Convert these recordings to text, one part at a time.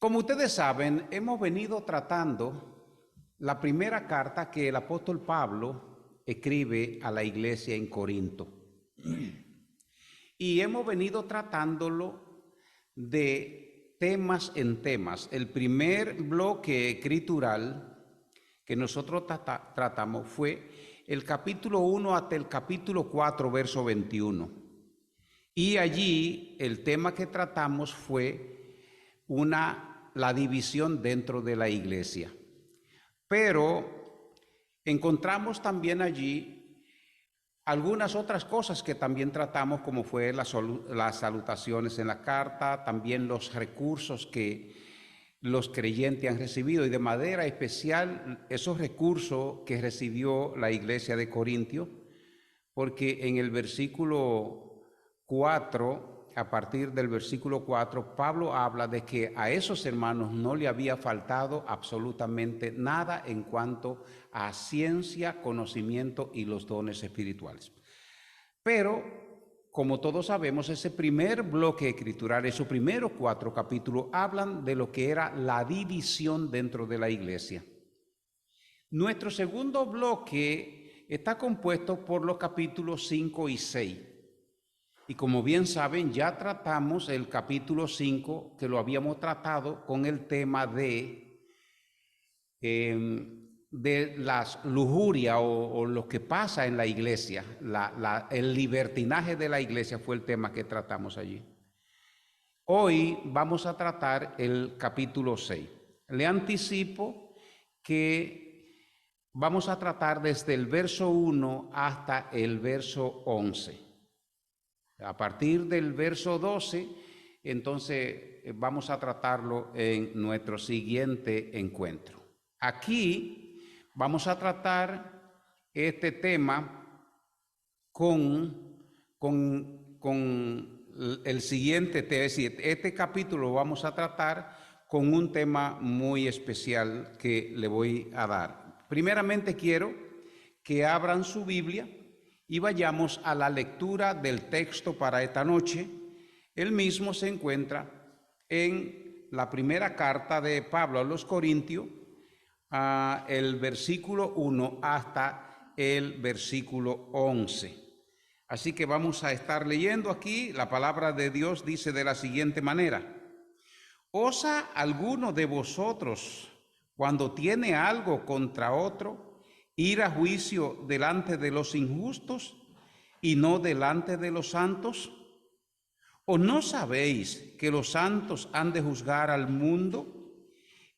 Como ustedes saben, hemos venido tratando la primera carta que el apóstol Pablo escribe a la iglesia en Corinto. Y hemos venido tratándolo de temas en temas. El primer bloque escritural que nosotros tratamos fue el capítulo 1 hasta el capítulo 4, verso 21. Y allí el tema que tratamos fue la división dentro de la iglesia. Pero encontramos también allí algunas otras cosas que también tratamos, como fue las salutaciones en la carta, también los recursos que los creyentes han recibido, y de manera especial esos recursos que recibió la iglesia de Corintio, porque en el versículo 4, a partir del versículo 4, Pablo habla de que a esos hermanos no le había faltado absolutamente nada en cuanto a ciencia, conocimiento y los dones espirituales. Pero, como todos sabemos, ese primer bloque escritural, esos primeros 4 capítulos, hablan de lo que era la división dentro de la iglesia. Nuestro segundo bloque está compuesto por los capítulos 5 y 6. Y como bien saben, ya tratamos el capítulo 5, que lo habíamos tratado con el tema de las lujurias o lo que pasa en la iglesia. El libertinaje de la iglesia fue el tema que tratamos allí. Hoy vamos a tratar el capítulo 6. Le anticipo que vamos a tratar desde el verso 1 hasta el verso 11. A partir del verso 12, entonces vamos a tratarlo en nuestro siguiente encuentro. Aquí vamos a tratar este tema con el siguiente, es decir, este capítulo vamos a tratar con un tema muy especial que le voy a dar. Primeramente quiero que abran su Biblia y vayamos a la lectura del texto para esta noche. El mismo se encuentra en la primera carta de Pablo a los Corintios, el versículo 1 hasta el versículo 11. Así que vamos a estar leyendo aquí. La palabra de Dios dice de la siguiente manera: ¿Osa alguno de vosotros, cuando tiene algo contra otro, ir a juicio delante de los injustos y no delante de los santos? ¿O no sabéis que los santos han de juzgar al mundo?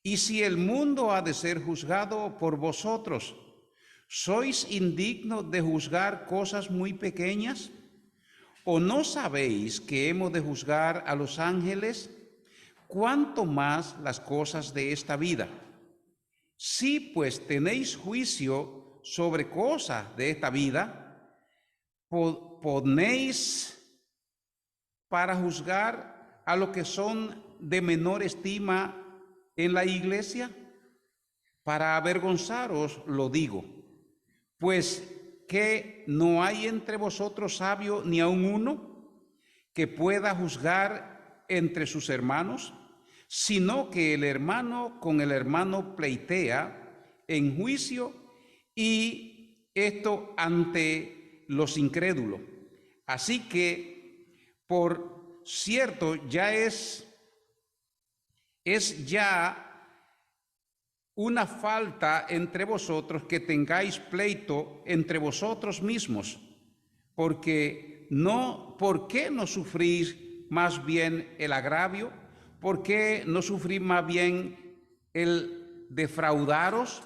Y si el mundo ha de ser juzgado por vosotros, ¿sois indignos de juzgar cosas muy pequeñas? ¿O no sabéis que hemos de juzgar a los ángeles? ¿Cuánto más las cosas de esta vida? Si pues tenéis juicio sobre cosas de esta vida, ¿ponéis para juzgar a los que son de menor estima en la iglesia? Para avergonzaros lo digo, pues que no hay entre vosotros sabio ni aun uno que pueda juzgar entre sus hermanos, sino que el hermano con el hermano pleitea en juicio, y esto ante los incrédulos. Así que, por cierto, ya es ya una falta entre vosotros que tengáis pleito entre vosotros mismos, ¿por qué no sufrís más bien el agravio? ¿Por qué no sufrís más bien el defraudaros?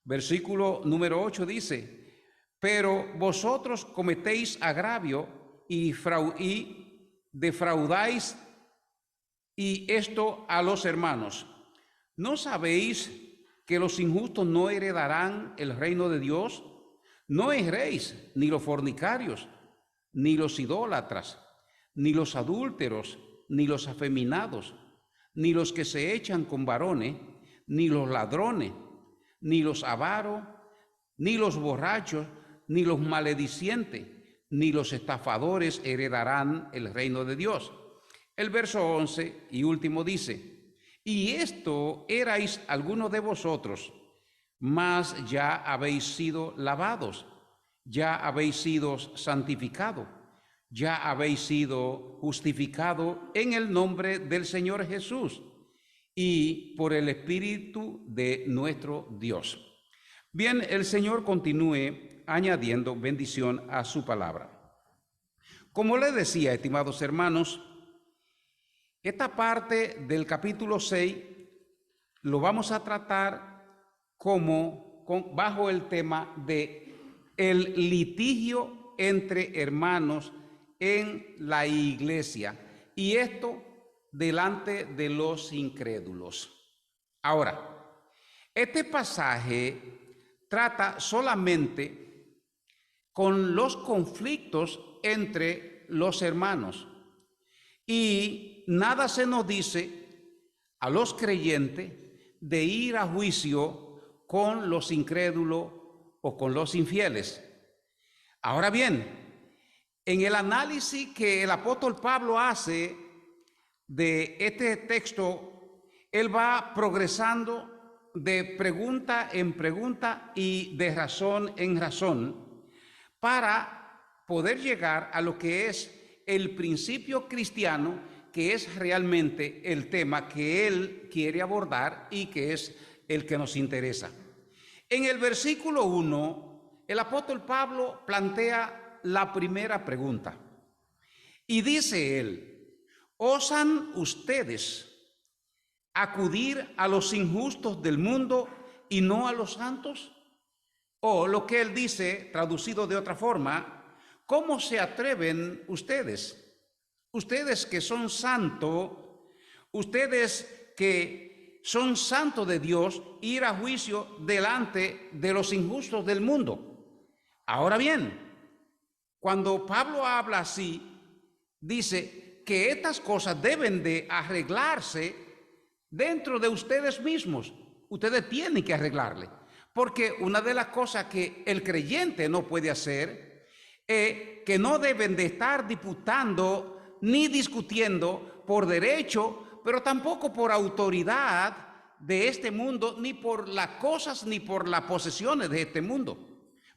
Versículo número 8 dice: pero vosotros cometéis agravio y defraudáis, y esto a los hermanos. ¿No sabéis que los injustos no heredarán el reino de Dios? No erréis, ni los fornicarios, ni los idólatras, ni los adúlteros, ni los afeminados, ni los que se echan con varones, ni los ladrones, ni los avaros, ni los borrachos, ni los maledicientes, ni los estafadores heredarán el reino de Dios. El verso 11 y último dice: Y esto erais algunos de vosotros, mas ya habéis sido lavados, ya habéis sido santificados, ya habéis sido justificados en el nombre del Señor Jesús y por el Espíritu de nuestro Dios. Bien, el Señor continúe añadiendo bendición a su palabra. Como les decía, estimados hermanos, esta parte del capítulo 6 lo vamos a tratar bajo el tema de el litigio entre hermanos en la iglesia, y esto delante de los incrédulos. Ahora, este pasaje trata solamente con los conflictos entre los hermanos, y nada se nos dice a los creyentes de ir a juicio con los incrédulos o con los infieles. Ahora bien, en el análisis que el apóstol Pablo hace de este texto, él va progresando de pregunta en pregunta y de razón en razón para poder llegar a lo que es el principio cristiano, que es realmente el tema que él quiere abordar y que es el que nos interesa. En el versículo 1, el apóstol Pablo plantea la primera pregunta y dice él: ¿osan ustedes acudir a los injustos del mundo y no a los santos? O lo que él dice, traducido de otra forma: ¿cómo se atreven ustedes? Ustedes que son santos, ustedes que son santos de Dios, ir a juicio delante de los injustos del mundo. Ahora bien, cuando Pablo habla así, dice que estas cosas deben de arreglarse dentro de ustedes mismos. Ustedes tienen que arreglarle, porque una de las cosas que el creyente no puede hacer es que no deben de estar disputando ni discutiendo por derecho, pero tampoco por autoridad de este mundo, ni por las cosas, ni por las posesiones de este mundo.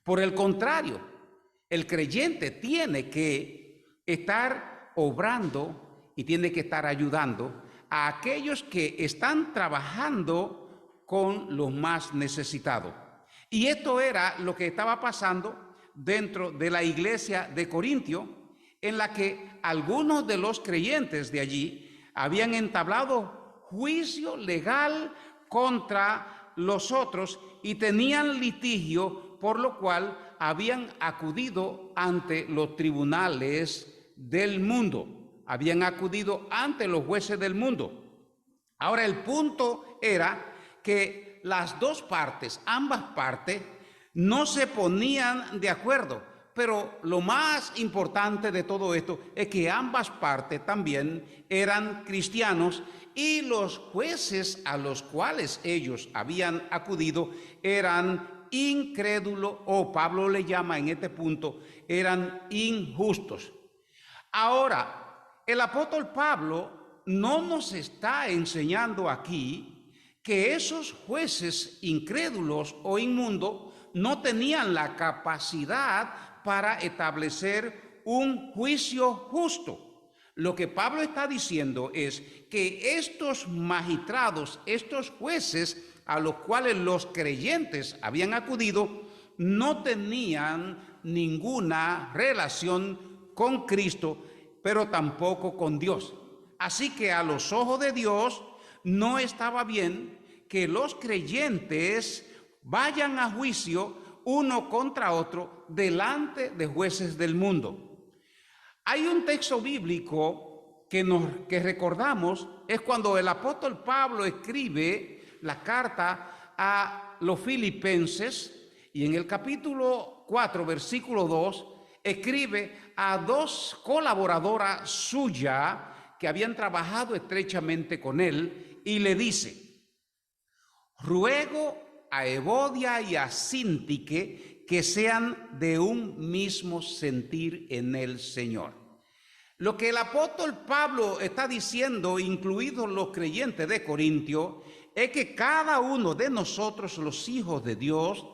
Por el contrario, el creyente tiene que estar obrando y tiene que estar ayudando a aquellos que están trabajando con los más necesitados. Y esto era lo que estaba pasando dentro de la iglesia de Corintio, en la que algunos de los creyentes de allí habían entablado juicio legal contra los otros y tenían litigio, por lo cual habían acudido ante los tribunales del mundo, habían acudido ante los jueces del mundo. Ahora, el punto era que las dos partes, ambas partes, no se ponían de acuerdo. Pero lo más importante de todo esto es que ambas partes también eran cristianos, y los jueces a los cuales ellos habían acudido eran incrédulos, o Pablo le llama en este punto, eran injustos. Ahora, el apóstol Pablo no nos está enseñando aquí que esos jueces incrédulos o inmundos no tenían la capacidad para establecer un juicio justo. Lo que Pablo está diciendo es que estos magistrados, estos jueces a los cuales los creyentes habían acudido, no tenían ninguna relación con Cristo, pero tampoco con Dios. Así que a los ojos de Dios no estaba bien que los creyentes vayan a juicio uno contra otro delante de jueces del mundo. Hay un texto bíblico que recordamos, es cuando el apóstol Pablo escribe la carta a los filipenses, y en el capítulo 4, versículo 2, escribe a dos colaboradoras suyas que habían trabajado estrechamente con él, y le dice: ruego a Evodia y a Síntique que sean de un mismo sentir en el Señor. Lo que el apóstol Pablo está diciendo, incluidos los creyentes de Corintio, es que cada uno de nosotros, los hijos de Dios,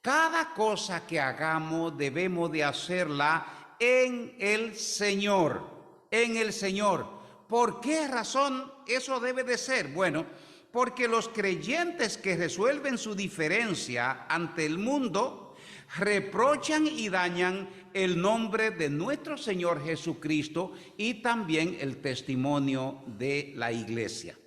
cada cosa que hagamos debemos de hacerla en el Señor, en el Señor. ¿Por qué razón eso debe de ser? Bueno, porque los creyentes que resuelven su diferencia ante el mundo reprochan y dañan el nombre de nuestro Señor Jesucristo y también el testimonio de la iglesia.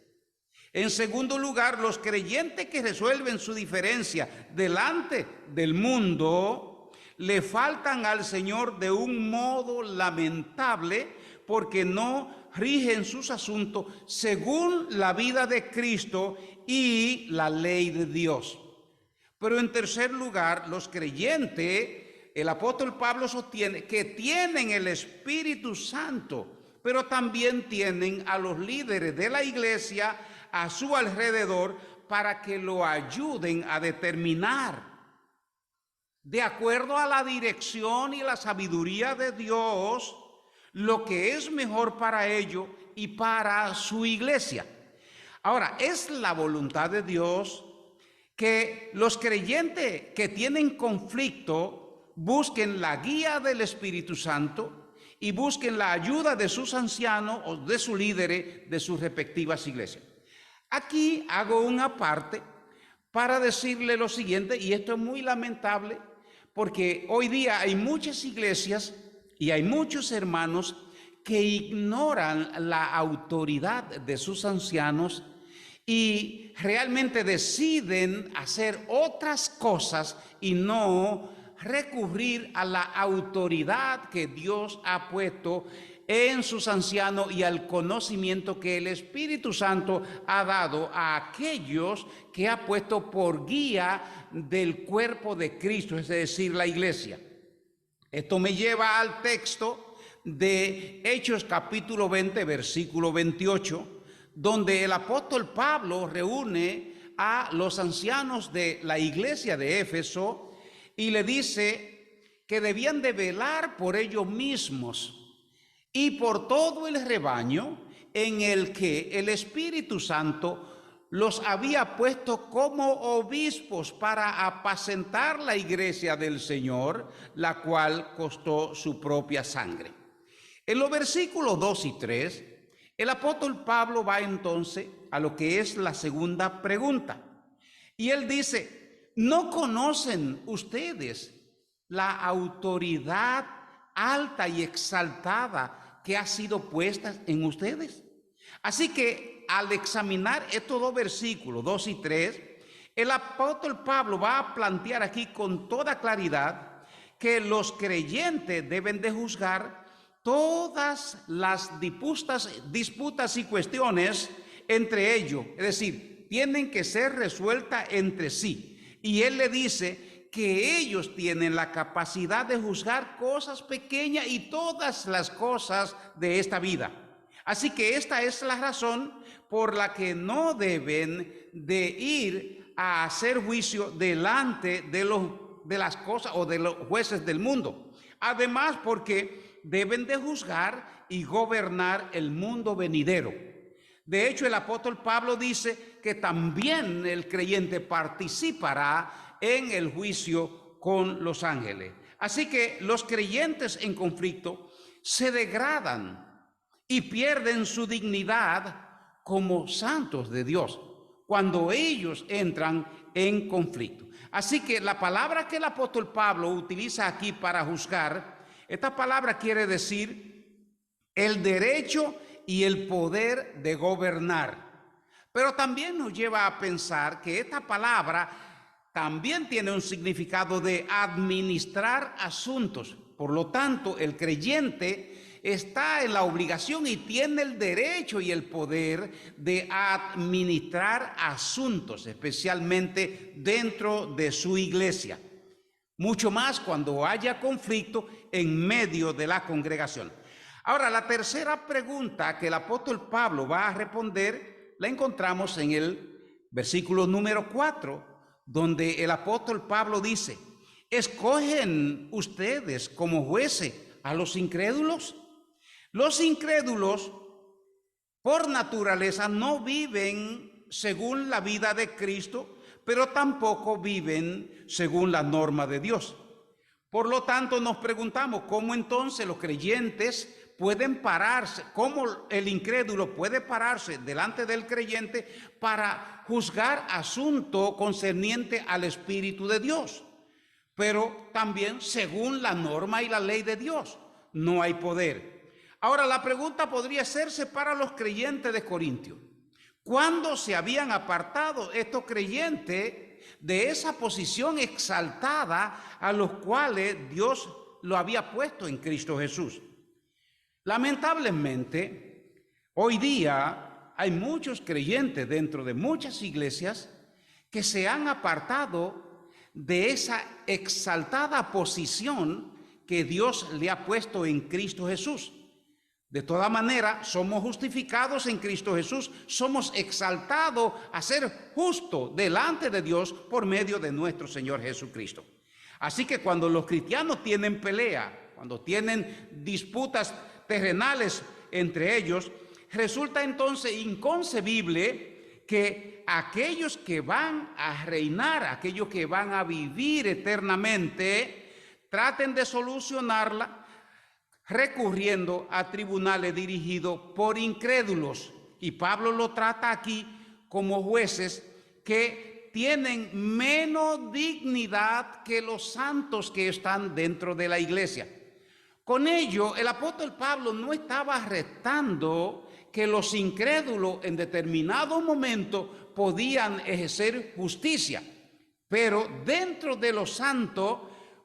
En segundo lugar, los creyentes que resuelven su diferencia delante del mundo le faltan al Señor de un modo lamentable porque no rigen sus asuntos según la vida de Cristo y la ley de Dios. Pero en tercer lugar, los creyentes, el apóstol Pablo sostiene que tienen el Espíritu Santo, pero también tienen a los líderes de la iglesia a su alrededor para que lo ayuden a determinar, de acuerdo a la dirección y la sabiduría de Dios, lo que es mejor para ellos y para su iglesia. Ahora, es la voluntad de Dios que los creyentes que tienen conflicto busquen la guía del Espíritu Santo y busquen la ayuda de sus ancianos o de sus líderes de sus respectivas iglesias. Aquí hago una parte para decirle lo siguiente, y esto es muy lamentable, porque hoy día hay muchas iglesias y hay muchos hermanos que ignoran la autoridad de sus ancianos y realmente deciden hacer otras cosas y no recurrir a la autoridad que Dios ha puesto en sus ancianos y al conocimiento que el Espíritu Santo ha dado a aquellos que ha puesto por guía del cuerpo de Cristo, es decir, la iglesia. Esto me lleva al texto de Hechos capítulo 20, versículo 28, donde el apóstol Pablo reúne a los ancianos de la iglesia de Éfeso y le dice que debían de velar por ellos mismos y por todo el rebaño en el que el Espíritu Santo los había puesto como obispos para apacentar la iglesia del Señor, la cual costó su propia sangre. En los versículos 2 y 3, el apóstol Pablo va entonces a lo que es la segunda pregunta. Y él dice, ¿no conocen ustedes la autoridad alta y exaltada que ha sido puesta en ustedes? Así que al examinar estos dos versículos, 2 y 3, el apóstol Pablo va a plantear aquí con toda claridad que los creyentes deben de juzgar todas las disputas y cuestiones entre ellos, es decir, tienen que ser resueltas entre sí. Y él le dice que ellos tienen la capacidad de juzgar cosas pequeñas y todas las cosas de esta vida. Así que esta es la razón por la que no deben de ir a hacer juicio delante de las cosas o de los jueces del mundo. Además, porque deben de juzgar y gobernar el mundo venidero. De hecho, el apóstol Pablo dice que también el creyente participará en el juicio con los ángeles. Así que los creyentes en conflicto se degradan y pierden su dignidad como santos de Dios cuando ellos entran en conflicto. Así que la palabra que el apóstol Pablo utiliza aquí para juzgar, esta palabra quiere decir el derecho y el poder de gobernar. Pero también nos lleva a pensar que esta palabra también tiene un significado de administrar asuntos. Por lo tanto, el creyente está en la obligación y tiene el derecho y el poder de administrar asuntos, especialmente dentro de su iglesia. Mucho más cuando haya conflicto en medio de la congregación. Ahora, la tercera pregunta que el apóstol Pablo va a responder la encontramos en el versículo número 4, donde el apóstol Pablo dice, ¿escogen ustedes como jueces a los incrédulos? Los incrédulos, por naturaleza, no viven según la vida de Cristo, pero tampoco viven según la norma de Dios. Por lo tanto, nos preguntamos cómo entonces los creyentes pueden pararse, cómo el incrédulo puede pararse delante del creyente para juzgar asunto concerniente al Espíritu de Dios. Pero también según la norma y la ley de Dios, no hay poder. Ahora, la pregunta podría hacerse para los creyentes de Corintio. ¿Cuándo se habían apartado estos creyentes de esa posición exaltada a los cuales Dios lo había puesto en Cristo Jesús? Lamentablemente, hoy día hay muchos creyentes dentro de muchas iglesias que se han apartado de esa exaltada posición que Dios le ha puesto en Cristo Jesús. De toda manera, somos justificados en Cristo Jesús, somos exaltados a ser justos delante de Dios por medio de nuestro Señor Jesucristo. Así que cuando los cristianos tienen pelea, cuando tienen disputas terrenales entre ellos, resulta entonces inconcebible que aquellos que van a reinar, aquellos que van a vivir eternamente, traten de solucionarla recurriendo a tribunales dirigidos por incrédulos. Y Pablo lo trata aquí como jueces que tienen menos dignidad que los santos que están dentro de la iglesia. Con ello, el apóstol Pablo no estaba retando que los incrédulos en determinado momento podían ejercer justicia, pero dentro de los santos,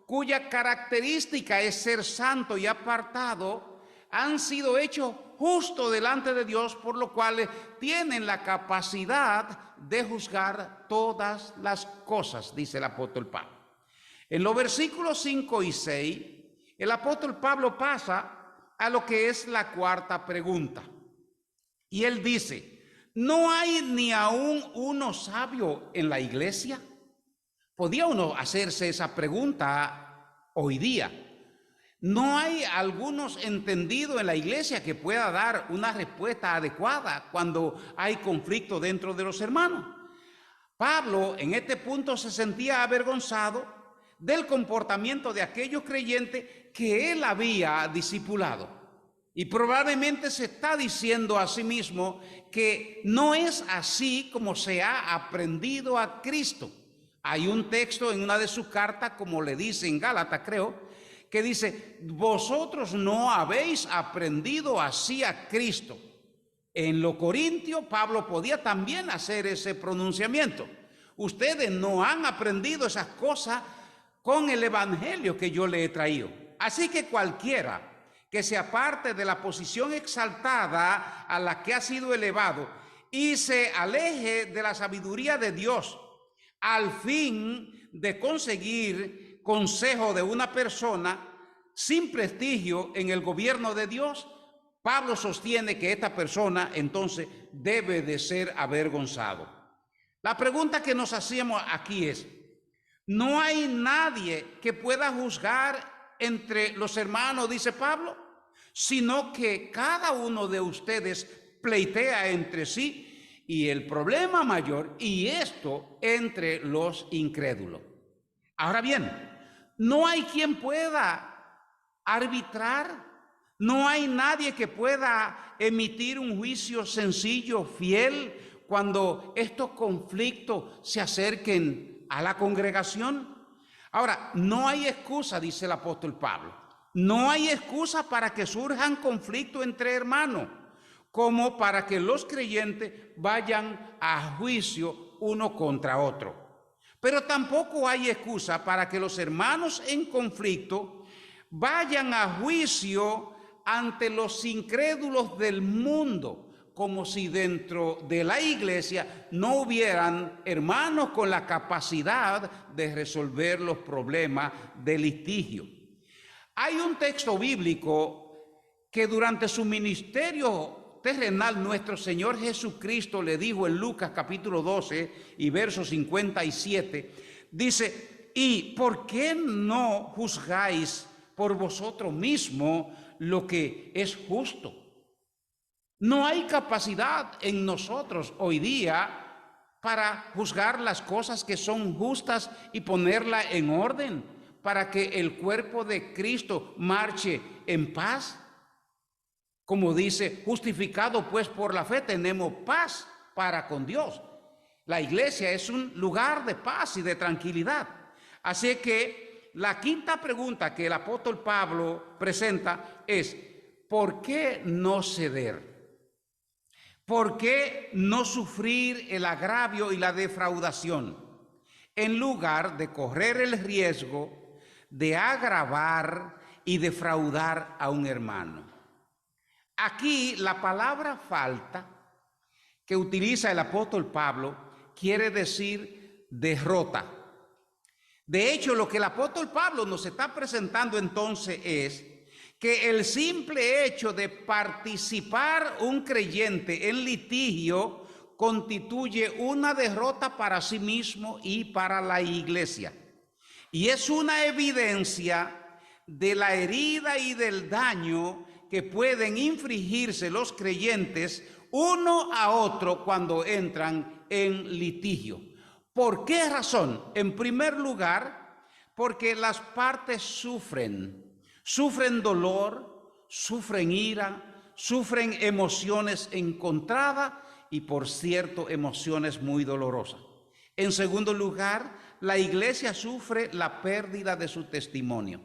cuya característica es ser santo y apartado, han sido hechos justos delante de Dios, por lo cual tienen la capacidad de juzgar todas las cosas, dice el apóstol Pablo. En los versículos 5 y 6, el apóstol Pablo pasa a lo que es la cuarta pregunta. Y él dice, ¿no hay ni aún uno sabio en la iglesia? ¿Podía uno hacerse esa pregunta hoy día? ¿No hay algunos entendidos en la iglesia que pueda dar una respuesta adecuada cuando hay conflicto dentro de los hermanos? Pablo en este punto se sentía avergonzado del comportamiento de aquellos creyentes que él había discipulado. Y probablemente se está diciendo a sí mismo que no es así como se ha aprendido a Cristo. Hay un texto en una de sus cartas, como le dice en Gálatas, creo, que dice, vosotros no habéis aprendido así a Cristo. En lo corintio, Pablo podía también hacer ese pronunciamiento. Ustedes no han aprendido esas cosas con el evangelio que yo le he traído. Así que cualquiera que se aparte de la posición exaltada a la que ha sido elevado y se aleje de la sabiduría de Dios, al fin de conseguir consejo de una persona sin prestigio en el gobierno de Dios, Pablo sostiene que esta persona entonces debe de ser avergonzado. La pregunta que nos hacemos aquí es, ¿no hay nadie que pueda juzgar entre los hermanos, dice Pablo, sino que cada uno de ustedes pleitea entre sí? Y el problema mayor, y esto entre los incrédulos. Ahora bien, no hay quien pueda arbitrar, no hay nadie que pueda emitir un juicio sencillo, fiel, cuando estos conflictos se acerquen a la congregación. Ahora, no hay excusa, dice el apóstol Pablo, no hay excusa para que surjan conflictos entre hermanos, como para que los creyentes vayan a juicio uno contra otro. Pero tampoco hay excusa para que los hermanos en conflicto vayan a juicio ante los incrédulos del mundo, como si dentro de la iglesia no hubieran hermanos con la capacidad de resolver los problemas de litigio. Hay un texto bíblico que durante su ministerio terrenal nuestro Señor Jesucristo le dijo en Lucas capítulo 12 y verso 57, dice, ¿y por qué no juzgáis por vosotros mismos lo que es justo. No hay capacidad en nosotros hoy día para juzgar las cosas que son justas y ponerla en orden para que el cuerpo de Cristo marche en paz. Como dice, justificado pues por la fe tenemos paz para con Dios. La iglesia es un lugar de paz y de tranquilidad. Así que la quinta pregunta que el apóstol Pablo presenta es: ¿por qué no ceder? ¿Por qué no sufrir el agravio y la defraudación en lugar de correr el riesgo de agravar y defraudar a un hermano? Aquí la palabra falta que utiliza el apóstol Pablo quiere decir derrota. De hecho, lo que el apóstol Pablo nos está presentando entonces es que el simple hecho de participar un creyente en litigio constituye una derrota para sí mismo y para la iglesia. Y es una evidencia de la herida y del daño que pueden infligirse los creyentes uno a otro cuando entran en litigio. ¿Por qué razón? En primer lugar, porque las partes sufren dolor, sufren ira, sufren emociones encontradas y, por cierto, emociones muy dolorosas. En segundo lugar, la iglesia sufre la pérdida de su testimonio.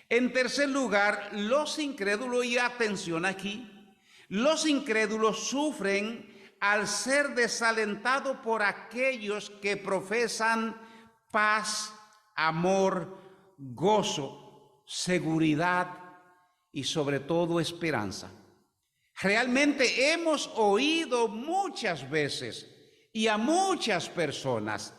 En tercer lugar, los incrédulos, y atención aquí, los incrédulos sufren al ser desalentados por aquellos que profesan paz, amor, gozo, seguridad y sobre todo esperanza. Realmente hemos oído muchas veces y a muchas personas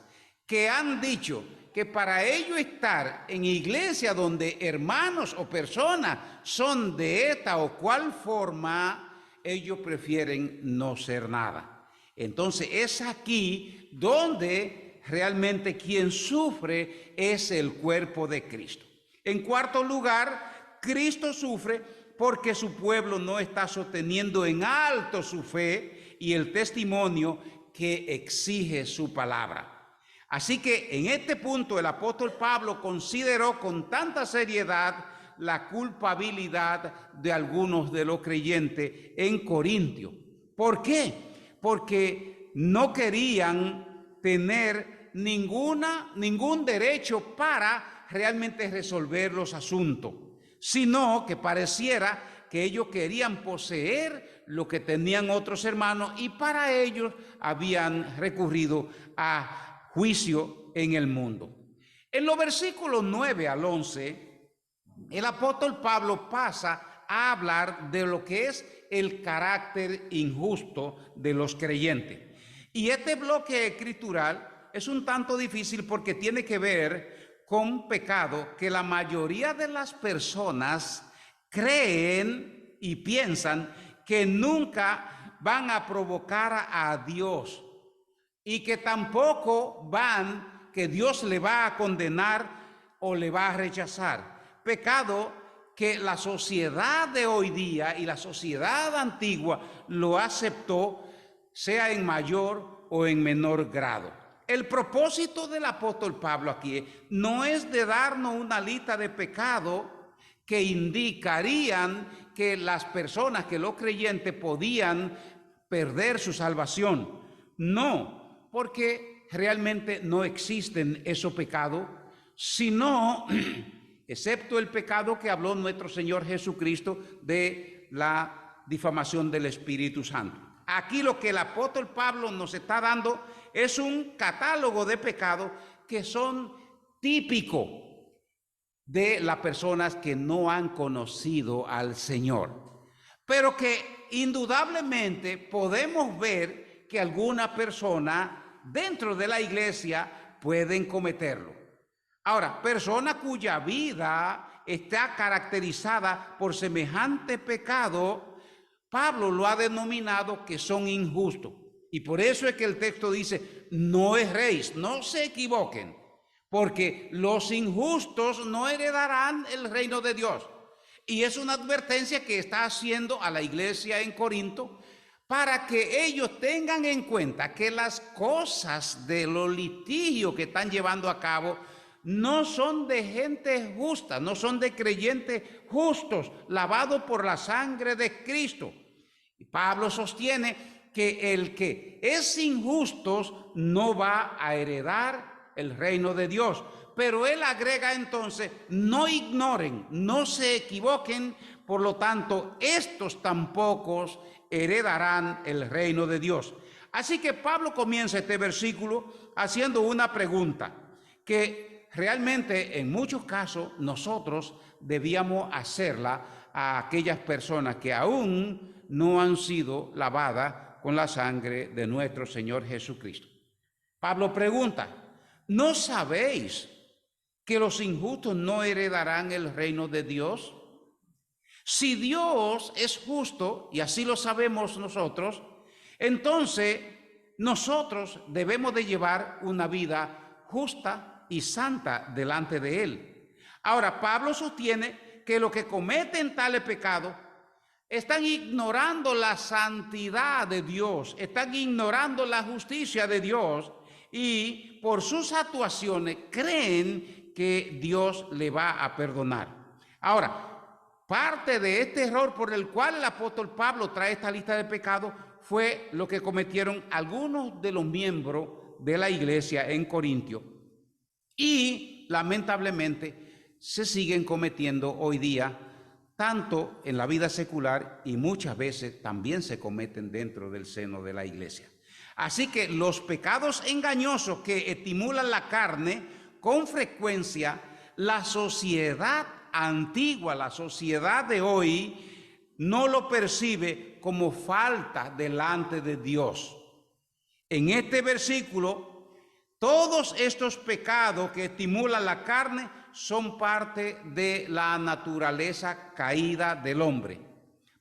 que han dicho que para ello estar en iglesia donde hermanos o personas son de esta o cual forma, ellos prefieren no ser nada. Entonces es aquí donde realmente quien sufre es el cuerpo de Cristo. En cuarto lugar, Cristo sufre porque su pueblo no está sosteniendo en alto su fe y el testimonio que exige su palabra. Así que en este punto el apóstol Pablo consideró con tanta seriedad la culpabilidad de algunos de los creyentes en Corintio. ¿Por qué? Porque no querían tener ningún derecho para realmente resolver los asuntos, sino que pareciera que ellos querían poseer lo que tenían otros hermanos y para ellos habían recurrido a juicio en el mundo. En los versículos 9 al 11, el apóstol Pablo pasa a hablar de lo que es el carácter injusto de los creyentes. Y este bloque escritural es un tanto difícil porque tiene que ver con pecado que la mayoría de las personas creen y piensan que nunca van a provocar a Dios y que tampoco que Dios le va a condenar o le va a rechazar. Pecado que la sociedad de hoy día y la sociedad antigua lo aceptó, sea en mayor o en menor grado. El propósito del apóstol Pablo aquí no es de darnos una lista de pecados que indicarían que las personas, que los creyentes podían perder su salvación. No, porque realmente no existen esos pecados, sino, excepto el pecado que habló nuestro Señor Jesucristo de la difamación del Espíritu Santo. Aquí lo que el apóstol Pablo nos está dando es un catálogo de pecados que son típicos de las personas que no han conocido al Señor, pero que indudablemente podemos ver que alguna persona dentro de la iglesia pueden cometerlo. Ahora, persona cuya vida está caracterizada por semejante pecado, Pablo lo ha denominado que son injustos. Y por eso es que el texto dice, no erréis, no se equivoquen, porque los injustos no heredarán el reino de Dios. Y es una advertencia que está haciendo a la iglesia en Corinto para que ellos tengan en cuenta que las cosas de los litigios que están llevando a cabo no son de gente justa, no son de creyentes justos, lavados por la sangre de Cristo. Y Pablo sostiene que el que es injusto no va a heredar el reino de Dios. Pero él agrega entonces, no ignoren, no se equivoquen, por lo tanto, estos tampoco heredarán el reino de Dios. Así que Pablo comienza este versículo haciendo una pregunta que realmente en muchos casos nosotros debíamos hacerla a aquellas personas que aún no han sido lavadas con la sangre de nuestro Señor Jesucristo. Pablo pregunta, ¿no sabéis que los injustos no heredarán el reino de Dios? Si Dios es justo, y así lo sabemos nosotros, entonces nosotros debemos de llevar una vida justa y santa delante de Él. Ahora, Pablo sostiene que los que cometen tales pecados están ignorando la santidad de Dios, están ignorando la justicia de Dios y por sus actuaciones creen que Dios le va a perdonar. Ahora, parte de este error por el cual el apóstol Pablo trae esta lista de pecados fue lo que cometieron algunos de los miembros de la iglesia en Corintio. Y lamentablemente se siguen cometiendo hoy día, tanto en la vida secular y muchas veces también se cometen dentro del seno de la iglesia. Así que los pecados engañosos que estimulan la carne, con frecuencia la sociedad antigua, la sociedad de hoy, no lo percibe como falta delante de Dios. En este versículo, todos estos pecados que estimulan la carne son parte de la naturaleza caída del hombre.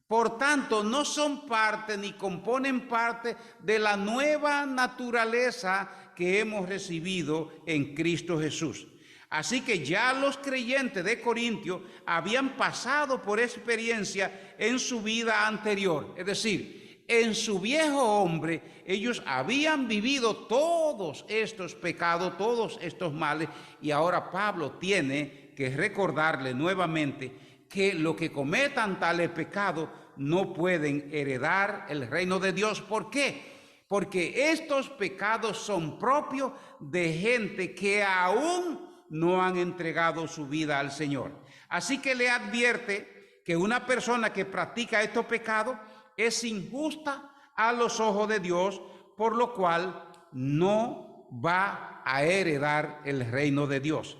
Por tanto, no son parte ni componen parte de la nueva naturaleza que hemos recibido en Cristo Jesús. Así que ya los creyentes de Corintio habían pasado por experiencia en su vida anterior. Es decir, en su viejo hombre, ellos habían vivido todos estos pecados, todos estos males, y ahora Pablo tiene que recordarle nuevamente que los que cometan tales pecados no pueden heredar el reino de Dios. ¿Por qué? Porque estos pecados son propios de gente que aún no han entregado su vida al Señor. Así que le advierte que una persona que practica estos pecados es injusta a los ojos de Dios, por lo cual no va a heredar el reino de Dios.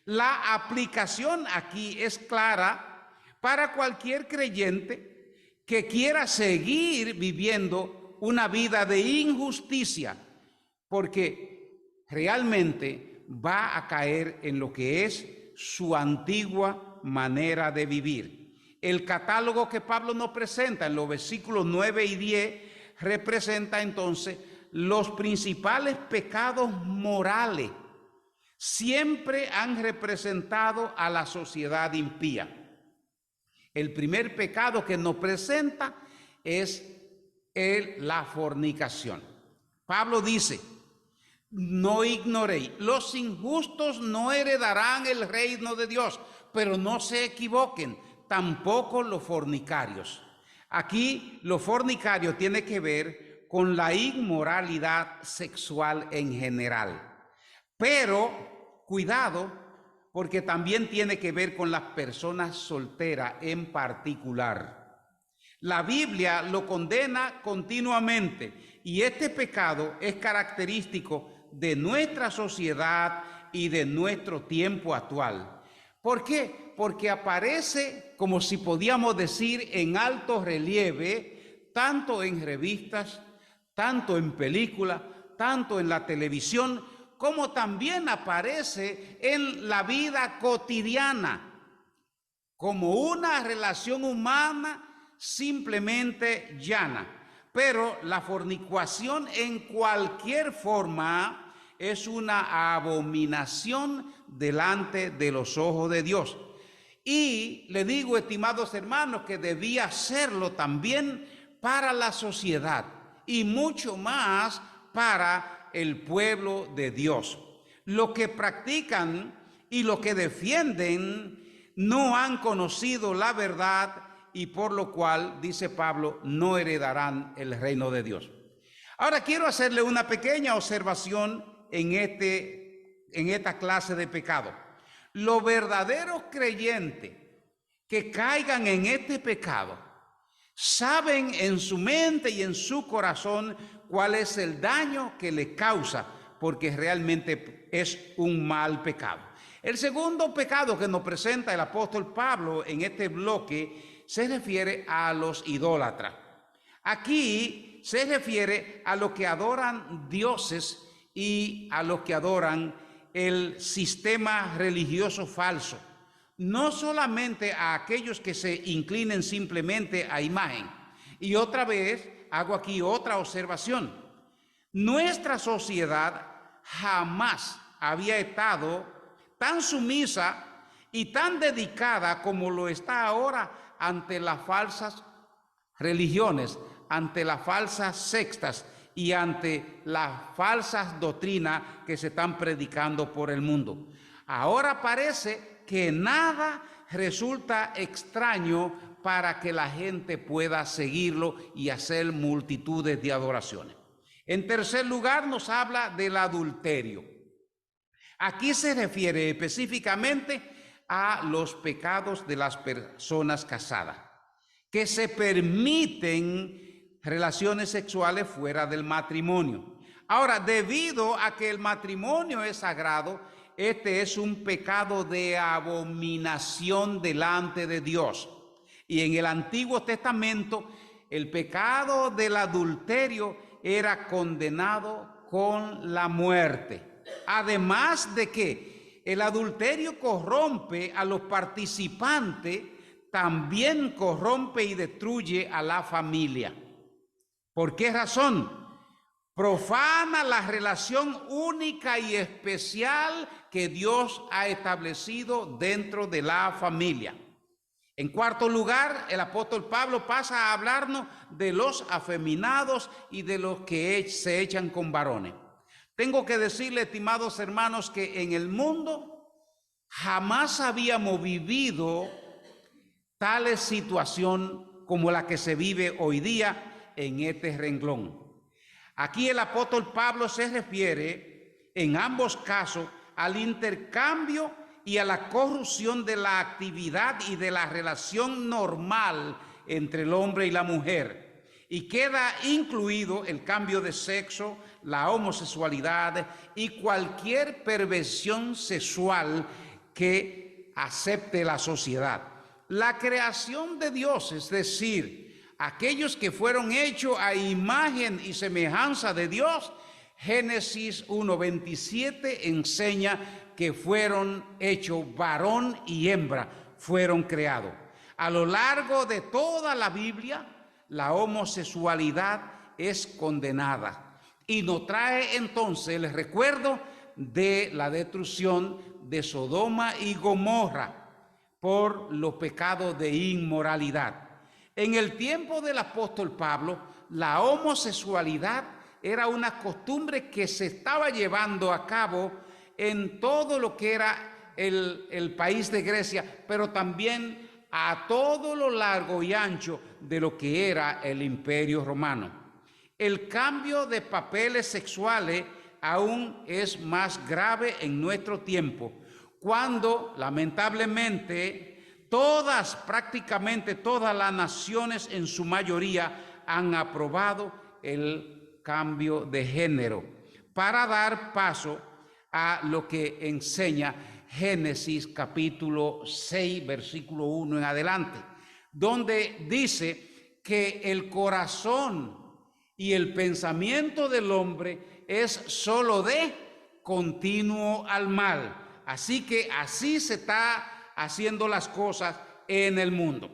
La aplicación aquí es clara para cualquier creyente que quiera seguir viviendo una vida de injusticia, porque realmente va a caer en lo que es su antigua manera de vivir. El catálogo que Pablo nos presenta en los versículos 9 y 10 representa entonces los principales pecados morales. Siempre han representado a la sociedad impía. El primer pecado que nos presenta es la fornicación. Pablo dice, no ignoréis, los injustos no heredarán el reino de Dios, pero no se equivoquen, tampoco los fornicarios. Aquí los fornicarios tiene que ver con la inmoralidad sexual en general. Pero cuidado, porque también tiene que ver con las personas solteras en particular. La Biblia lo condena continuamente y este pecado es característico de nuestra sociedad y de nuestro tiempo actual. ¿Por qué? Porque aparece, como si podíamos decir, en alto relieve, tanto en revistas, tanto en películas, tanto en la televisión, como también aparece en la vida cotidiana, como una relación humana simplemente llana. Pero la fornicación en cualquier forma es una abominación delante de los ojos de Dios. Y le digo, estimados hermanos, que debía hacerlo también para la sociedad y mucho más para el pueblo de Dios. Los que practican y los que defienden no han conocido la verdad y por lo cual, dice Pablo, no heredarán el reino de Dios. Ahora quiero hacerle una pequeña observación en esta clase de pecado. Los verdaderos creyentes que caigan en este pecado saben en su mente y en su corazón cuál es el daño que le causa, porque realmente es un mal pecado. El segundo pecado que nos presenta el apóstol Pablo en este bloque se refiere a los idólatras. Aquí se refiere a los que adoran dioses y a los que adoran el sistema religioso falso. No solamente a aquellos que se inclinen simplemente a imagen. Y otra vez hago aquí otra observación. Nuestra sociedad jamás había estado tan sumisa y tan dedicada como lo está ahora ante las falsas religiones, ante las falsas sectas y ante las falsas doctrinas que se están predicando por el mundo. Ahora parece que nada resulta extraño para que la gente pueda seguirlo y hacer multitudes de adoraciones. En tercer lugar, nos habla del adulterio. Aquí se refiere específicamente a los pecados de las personas casadas, que se permiten relaciones sexuales fuera del matrimonio. Ahora, debido a que el matrimonio es sagrado, este es un pecado de abominación delante de Dios. Y en el Antiguo Testamento, el pecado del adulterio era condenado con la muerte. Además de que el adulterio corrompe a los participantes, también corrompe y destruye a la familia. ¿Por qué razón? Profana la relación única y especial que Dios ha establecido dentro de la familia. En cuarto lugar, el apóstol Pablo pasa a hablarnos de los afeminados y de los que se echan con varones. Tengo que decirle, estimados hermanos, que en el mundo jamás habíamos vivido tal situación como la que se vive hoy día en este renglón. Aquí el apóstol Pablo se refiere en ambos casos al intercambio y a la corrupción de la actividad y de la relación normal entre el hombre y la mujer. Y queda incluido el cambio de sexo, la homosexualidad y cualquier perversión sexual que acepte la sociedad. La creación de Dios, es decir, aquellos que fueron hechos a imagen y semejanza de Dios, Génesis 1:27 enseña que fueron hechos varón y hembra, fueron creados. A lo largo de toda la Biblia, la homosexualidad es condenada y nos trae entonces el recuerdo de la destrucción de Sodoma y Gomorra por los pecados de inmoralidad. En el tiempo del apóstol Pablo, la homosexualidad era una costumbre que se estaba llevando a cabo en todo lo que era el país de Grecia, pero también a todo lo largo y ancho de lo que era el Imperio Romano. El cambio de papeles sexuales aún es más grave en nuestro tiempo, cuando lamentablemente prácticamente todas las naciones en su mayoría han aprobado el cambio de género para dar paso a lo que enseña Génesis capítulo 6, versículo 1 en adelante, donde dice que el corazón y el pensamiento del hombre es solo de continuo al mal. Así que así se está haciendo las cosas en el mundo.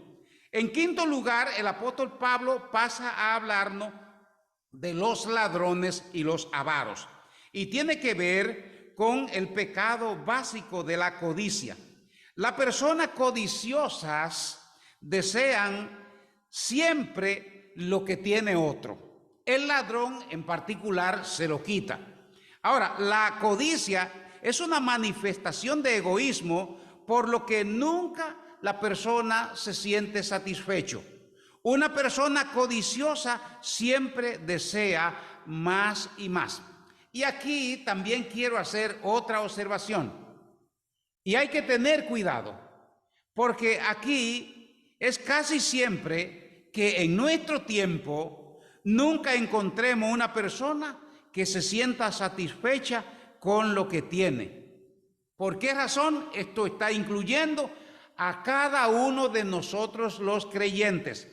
En quinto lugar, el apóstol Pablo pasa a hablarnos de los ladrones y los avaros. Y tiene que ver con el pecado básico de la codicia. Las personas codiciosas desean siempre lo que tiene otro. El ladrón en particular se lo quita. Ahora, la codicia es una manifestación de egoísmo, por lo que nunca la persona se siente satisfecho. Una persona codiciosa siempre desea más y más. Y aquí también quiero hacer otra observación. Y hay que tener cuidado, porque aquí es casi siempre que en nuestro tiempo nunca encontremos una persona que se sienta satisfecha con lo que tiene. ¿Por qué razón? Esto está incluyendo a cada uno de nosotros los creyentes.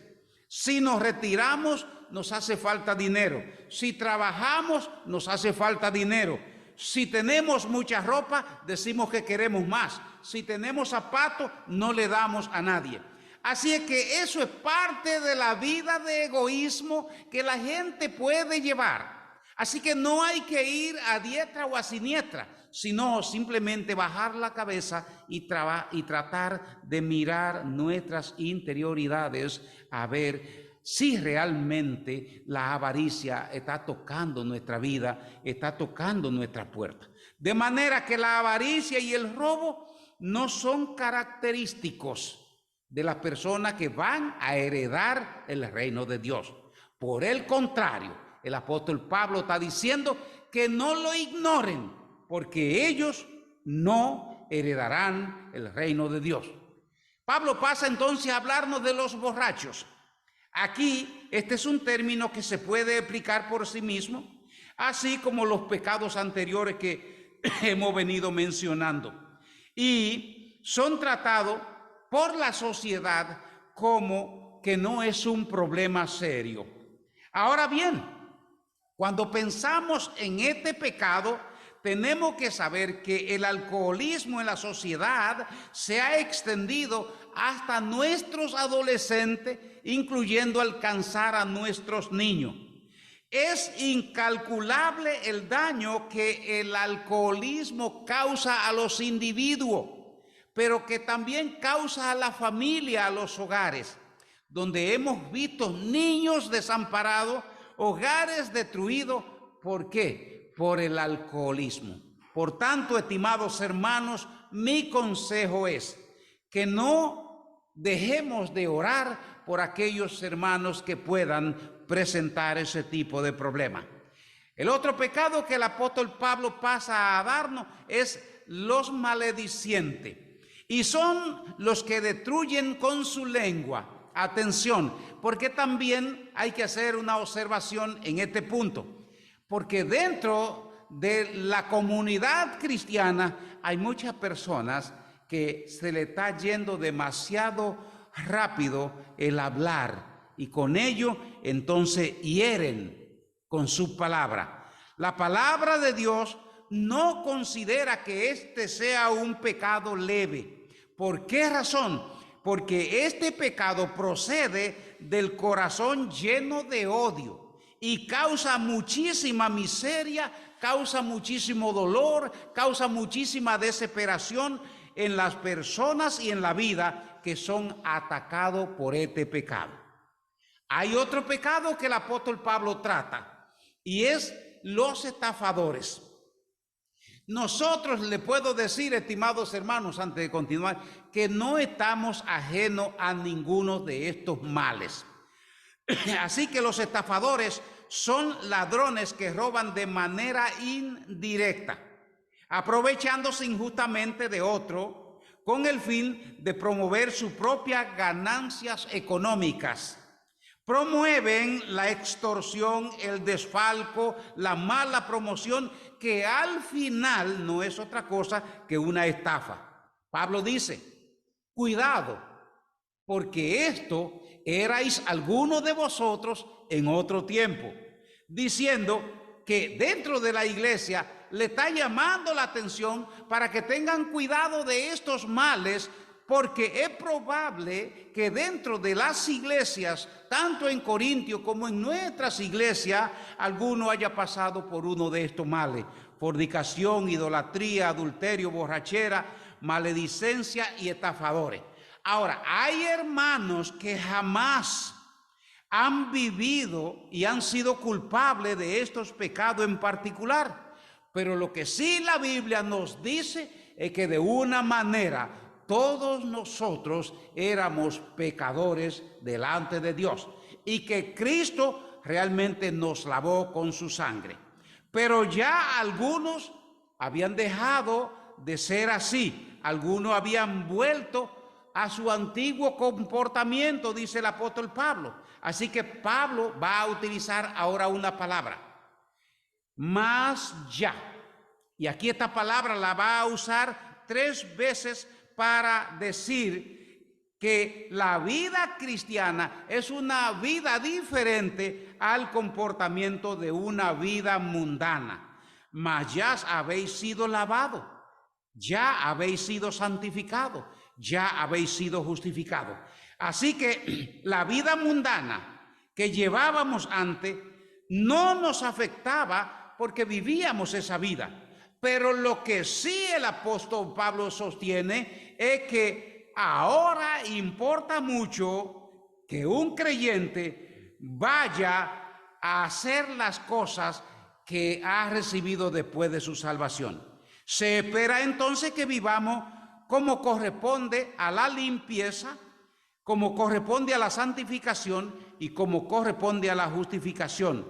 Si nos retiramos, nos hace falta dinero. Si trabajamos, nos hace falta dinero. Si tenemos mucha ropa, decimos que queremos más. Si tenemos zapatos, no le damos a nadie. Así es que eso es parte de la vida de egoísmo que la gente puede llevar. Así que no hay que ir a diestra o a siniestra, sino simplemente bajar la cabeza y tratar de mirar nuestras interioridades a ver si realmente la avaricia está tocando nuestra vida, está tocando nuestra puerta. De manera que la avaricia y el robo no son característicos de las personas que van a heredar el reino de Dios. Por el contrario, el apóstol Pablo está diciendo que no lo ignoren, porque ellos no heredarán el reino de Dios. Pablo pasa entonces a hablarnos de los borrachos. Aquí, este es un término que se puede explicar por sí mismo, así como los pecados anteriores que hemos venido mencionando. Y son tratados por la sociedad como que no es un problema serio. Ahora bien, cuando pensamos en este pecado, tenemos que saber que el alcoholismo en la sociedad se ha extendido hasta nuestros adolescentes, incluyendo alcanzar a nuestros niños. Es incalculable el daño que el alcoholismo causa a los individuos, pero que también causa a la familia, a los hogares, donde hemos visto niños desamparados, hogares destruidos. ¿Por qué? Por el alcoholismo. Por tanto, estimados hermanos, mi consejo es que no dejemos de orar por aquellos hermanos que puedan presentar ese tipo de problema. El otro pecado que el apóstol Pablo pasa a darnos es los maledicientes, y son los que destruyen con su lengua. Atención, porque también hay que hacer una observación en este punto, porque dentro de la comunidad cristiana hay muchas personas que se le está yendo demasiado rápido el hablar, y con ello entonces hieren con su palabra. La palabra de Dios no considera que este sea un pecado leve. ¿Por qué razón? Porque este pecado procede del corazón lleno de odio y causa muchísima miseria, causa muchísimo dolor, causa muchísima desesperación en las personas y en la vida que son atacados por este pecado. Hay otro pecado que el apóstol Pablo trata, y es los estafadores. Nosotros le puedo decir, estimados hermanos, antes de continuar, que no estamos ajenos a ninguno de estos males. Así que los estafadores son ladrones que roban de manera indirecta, aprovechándose injustamente de otro con el fin de promover sus propias ganancias económicas. Promueven la extorsión, el desfalco, la mala promoción, que al final no es otra cosa que una estafa. Pablo dice, cuidado, porque esto erais algunos de vosotros en otro tiempo, diciendo que dentro de la iglesia le está llamando la atención para que tengan cuidado de estos males, porque es probable que dentro de las iglesias, tanto en Corintio como en nuestras iglesias, alguno haya pasado por uno de estos males: fornicación, idolatría, adulterio, borrachera, maledicencia y estafadores. Ahora, hay hermanos que jamás han vivido y han sido culpables de estos pecados en particular, pero lo que sí la Biblia nos dice es que de una manera todos nosotros éramos pecadores delante de Dios y que Cristo realmente nos lavó con su sangre. Pero ya algunos habían dejado de ser así, algunos habían vuelto a su antiguo comportamiento, dice el apóstol Pablo. Así que Pablo va a utilizar ahora una palabra, más ya. Y aquí esta palabra la va a usar 3 veces para decir que la vida cristiana es una vida diferente al comportamiento de una vida mundana. Mas ya habéis sido lavado, ya habéis sido santificado, ya habéis sido justificado. Así que la vida mundana que llevábamos antes no nos afectaba porque vivíamos esa vida. Pero lo que sí el apóstol Pablo sostiene es que ahora importa mucho que un creyente vaya a hacer las cosas que ha recibido después de su salvación. Se espera entonces que vivamos como corresponde a la limpieza, como corresponde a la santificación y como corresponde a la justificación.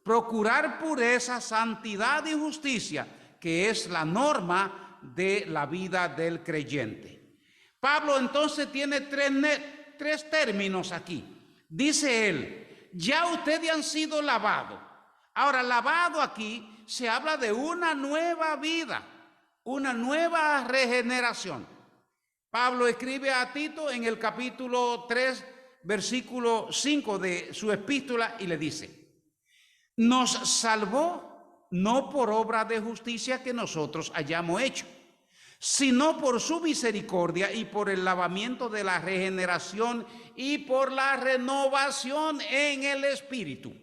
Procurar pureza, santidad y justicia, que es la norma de la vida del creyente. Pablo entonces tiene tres términos aquí. Dice él, ya ustedes han sido lavados. Ahora, lavado aquí se habla de una nueva vida, una nueva regeneración. Pablo escribe a Tito en el capítulo 3, versículo 5 de su epístola y le dice, nos salvó no por obra de justicia que nosotros hayamos hecho, sino por su misericordia y por el lavamiento de la regeneración y por la renovación en el Espíritu.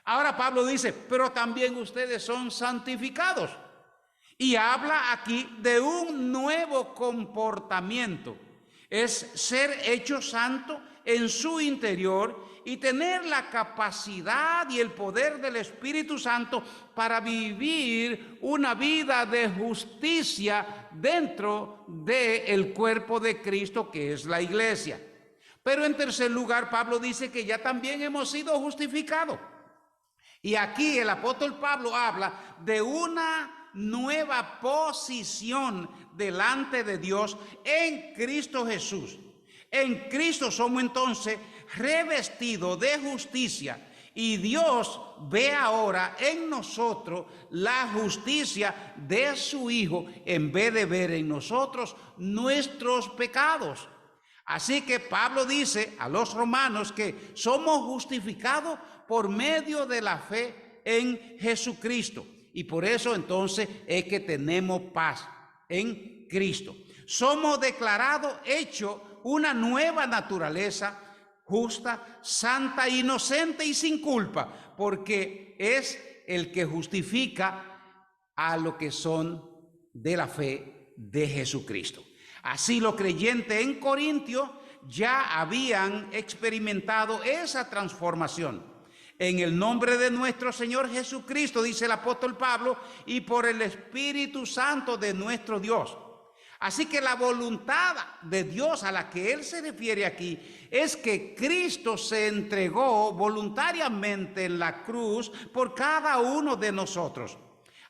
Ahora Pablo dice, pero también ustedes son santificados. Y habla aquí de un nuevo comportamiento. Es ser hecho santo en su interior y tener la capacidad y el poder del Espíritu Santo para vivir una vida de justicia dentro del cuerpo de Cristo, que es la iglesia. Pero en tercer lugar, Pablo dice que ya también hemos sido justificados. Y aquí el apóstol Pablo habla de una nueva posición delante de Dios en Cristo Jesús. En Cristo somos entonces revestidos de justicia y Dios ve ahora en nosotros la justicia de su Hijo en vez de ver en nosotros nuestros pecados. Así que Pablo dice a los romanos que somos justificados por medio de la fe en Jesucristo. Y por eso entonces es que tenemos paz en Cristo. Somos declarados hechos una nueva naturaleza justa, santa, inocente y sin culpa, porque es el que justifica a los que son de la fe de Jesucristo. Así los creyentes en Corintios ya habían experimentado esa transformación. En el nombre de nuestro Señor Jesucristo, dice el apóstol Pablo, y por el Espíritu Santo de nuestro Dios. Así que la voluntad de Dios a la que Él se refiere aquí es que Cristo se entregó voluntariamente en la cruz por cada uno de nosotros.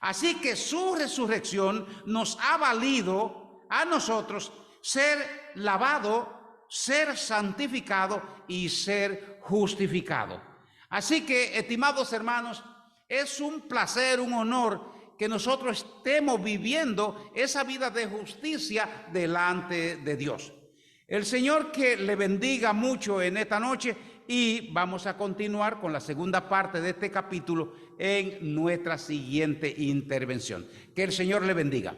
Así que su resurrección nos ha valido a nosotros ser lavado, ser santificado y ser justificado. Así que, estimados hermanos, es un placer, un honor que nosotros estemos viviendo esa vida de justicia delante de Dios. El Señor que le bendiga mucho en esta noche y vamos a continuar con la segunda parte de este capítulo en nuestra siguiente intervención. Que el Señor le bendiga.